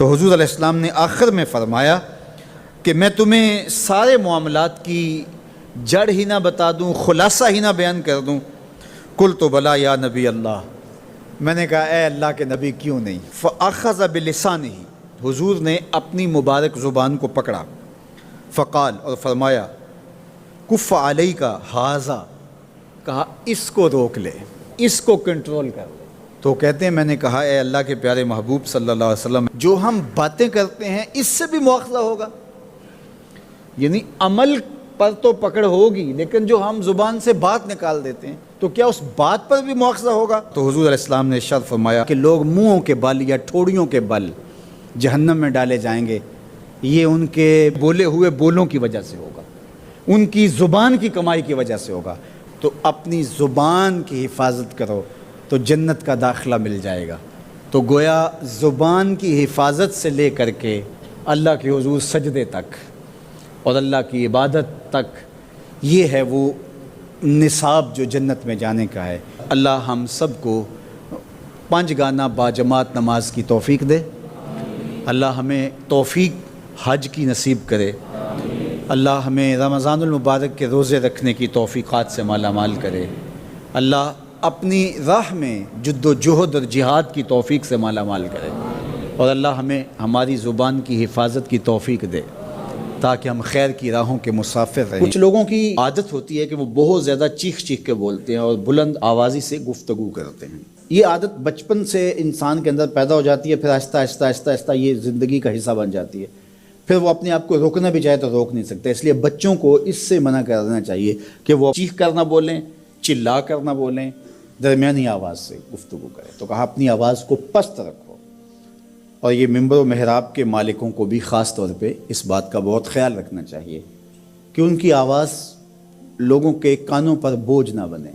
تو حضور علیہ السلام نے آخر میں فرمایا کہ میں تمہیں سارے معاملات کی جڑ ہی نہ بتا دوں، خلاصہ ہی نہ بیان کر دوں؟ قلت بلا یا نبی اللہ، میں نے کہا اے اللہ کے نبی کیوں نہیں؟ فاخذ بلسانہ، حضور نے اپنی مبارک زبان کو پکڑا، فقال، اور فرمایا، کف علیک ھذا، کہا اس کو روک لے، اس کو کنٹرول کر لے۔ تو کہتے ہیں میں نے کہا اے اللہ کے پیارے محبوب صلی اللہ علیہ وسلم، جو ہم باتیں کرتے ہیں اس سے بھی مواخذہ ہوگا؟ یعنی عمل پر تو پکڑ ہوگی، لیکن جو ہم زبان سے بات نکال دیتے ہیں تو کیا اس بات پر بھی مواخذہ ہوگا؟ تو حضور علیہ السلام نے ارشاد فرمایا کہ لوگ منہوں کے بل یا ٹھوڑیوں کے بل جہنم میں ڈالے جائیں گے، یہ ان کے بولے ہوئے بولوں کی وجہ سے ہوگا، ان کی زبان کی کمائی کی وجہ سے ہوگا۔ تو اپنی زبان کی حفاظت کرو تو جنت کا داخلہ مل جائے گا۔ تو گویا زبان کی حفاظت سے لے کر کے اللہ کے حضور سجدے تک اور اللہ کی عبادت تک، یہ ہے وہ نصاب جو جنت میں جانے کا ہے۔ اللہ ہم سب کو 5 گانا باجماعت نماز کی توفیق دے، اللہ ہمیں توفیق حج کی نصیب کرے، اللہ ہمیں رمضان المبارک کے روزے رکھنے کی توفیقات سے مالا مال کرے، اللہ اپنی راہ میں جد و جہد اور جہاد کی توفیق سے مالا مال کرے، اور اللہ ہمیں ہماری زبان کی حفاظت کی توفیق دے تاکہ ہم خیر کی راہوں کے مسافر رہیں۔ کچھ لوگوں کی عادت ہوتی ہے کہ وہ بہت زیادہ چیخ چیخ کے بولتے ہیں اور بلند آوازی سے گفتگو کرتے ہیں۔ یہ عادت بچپن سے انسان کے اندر پیدا ہو جاتی ہے، پھر آہستہ آہستہ آہستہ آہستہ یہ زندگی کا حصہ بن جاتی ہے، پھر وہ اپنے آپ کو روکنا بھی چاہے تو روک نہیں سکتے۔ اس لیے بچوں کو اس سے منع کر دینا چاہیے کہ وہ چیخ کر نہ بولیں، چلا کر نہ بولیں، درمیانی آواز سے گفتگو کریں۔ تو کہا اپنی آواز کو پست رکھو، اور یہ ممبر و محراب کے مالکوں کو بھی خاص طور پہ اس بات کا بہت خیال رکھنا چاہیے کہ ان کی آواز لوگوں کے کانوں پر بوجھ نہ بنے۔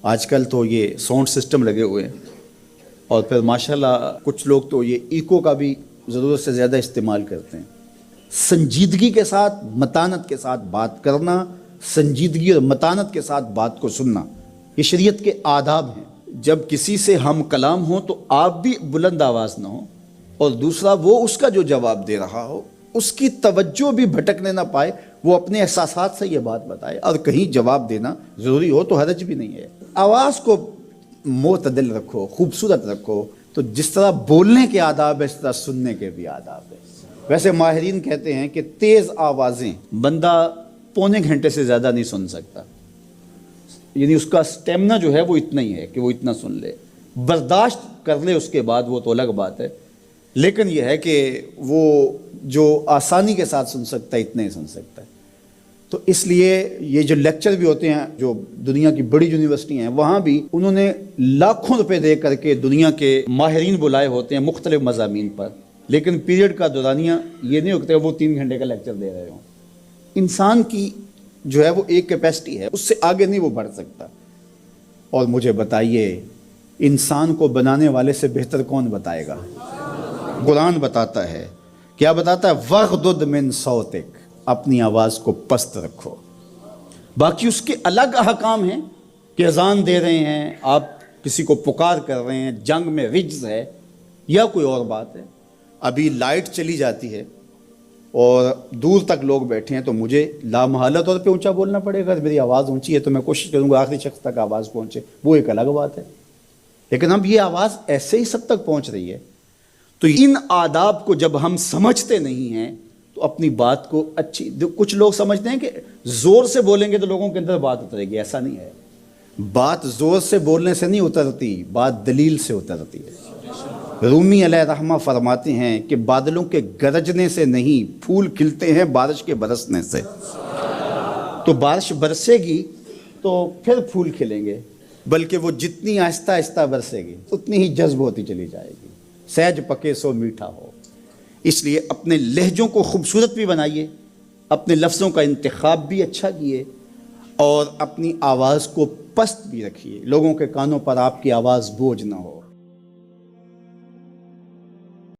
آج کل تو یہ ساؤنڈ سسٹم لگے ہوئے ہیں، اور پھر ماشاءاللہ کچھ لوگ تو یہ ایکو کا بھی ضرورت سے زیادہ استعمال کرتے ہیں۔ سنجیدگی کے ساتھ، متانت کے ساتھ بات کرنا، سنجیدگی اور متانت کے ساتھ بات کو سننا، یہ شریعت کے آداب ہیں۔ جب کسی سے ہم کلام ہوں تو آپ بھی بلند آواز نہ ہو، اور دوسرا وہ اس کا جو جواب دے رہا ہو اس کی توجہ بھی بھٹکنے نہ پائے، وہ اپنے احساسات سے یہ بات بتائے، اور کہیں جواب دینا ضروری ہو تو حرج بھی نہیں ہے۔ آواز کو معتدل رکھو، خوبصورت رکھو۔ تو جس طرح بولنے کے آداب ہے اس طرح سننے کے بھی آداب ہے۔ ویسے ماہرین کہتے ہیں کہ تیز آوازیں بندہ پونے گھنٹے سے زیادہ نہیں سن سکتا، یعنی اس کا سٹیمنا جو ہے وہ اتنا ہی ہے کہ وہ اتنا سن لے، برداشت کر لے اس کے بعد وہ تو الگ بات ہے، لیکن یہ ہے کہ وہ جو آسانی کے ساتھ سن سکتا ہے اتنا ہی سن سکتا ہے۔ تو اس لیے یہ جو لیکچر بھی ہوتے ہیں جو دنیا کی بڑی یونیورسٹی ہیں، وہاں بھی انہوں نے لاکھوں روپے دے کر کے دنیا کے ماہرین بلائے ہوتے ہیں مختلف مضامین پر، لیکن پیریڈ کا دورانیہ یہ نہیں ہوتا کہ وہ 3 گھنٹے کا لیکچر دے رہے ہوں۔ انسان کی جو ہے وہ ایک کیپیسٹی ہے، اس سے آگے نہیں وہ بڑھ سکتا۔ اور مجھے بتائیے انسان کو بنانے والے سے بہتر کون بتائے گا؟ قرآن بتاتا ہے، کیا بتاتا ہے؟ وَغْضُضْ مِنْ صَوْتِكَ، اپنی آواز کو پست رکھو۔ باقی اس کے الگ احکام ہیں کہ اذان دے رہے ہیں، آپ کسی کو پکار کر رہے ہیں، جنگ میں رجز ہے یا کوئی اور بات ہے۔ ابھی لائٹ چلی جاتی ہے اور دور تک لوگ بیٹھے ہیں تو مجھے لامحالہ طور پہ اونچا بولنا پڑے گا۔ میری آواز اونچی ہے تو میں کوشش کروں گا آخری شخص تک آواز پہنچے، وہ ایک الگ بات ہے۔ لیکن اب یہ آواز ایسے ہی سب تک پہنچ رہی ہے۔ تو ان آداب کو جب ہم سمجھتے نہیں ہیں تو اپنی بات کو کچھ لوگ سمجھتے ہیں کہ زور سے بولیں گے تو لوگوں کے اندر بات اترے گی، ایسا نہیں ہے۔ بات زور سے بولنے سے نہیں اترتی، بات دلیل سے اترتی ہے۔ رومی علیہ رحمہ فرماتے ہیں کہ بادلوں کے گرجنے سے نہیں، پھول کھلتے ہیں بارش کے برسنے سے۔ تو بارش برسے گی تو پھر پھول کھلیں گے، بلکہ وہ جتنی آہستہ آہستہ برسے گی اتنی ہی جذب ہوتی چلی جائے گی۔ سہج پکے سو میٹھا ہو۔ اس لیے اپنے لہجوں کو خوبصورت بھی بنائیے، اپنے لفظوں کا انتخاب بھی اچھا کیے، اور اپنی آواز کو پست بھی رکھیے، لوگوں کے کانوں پر آپ کی آواز بوجھ نہ ہو۔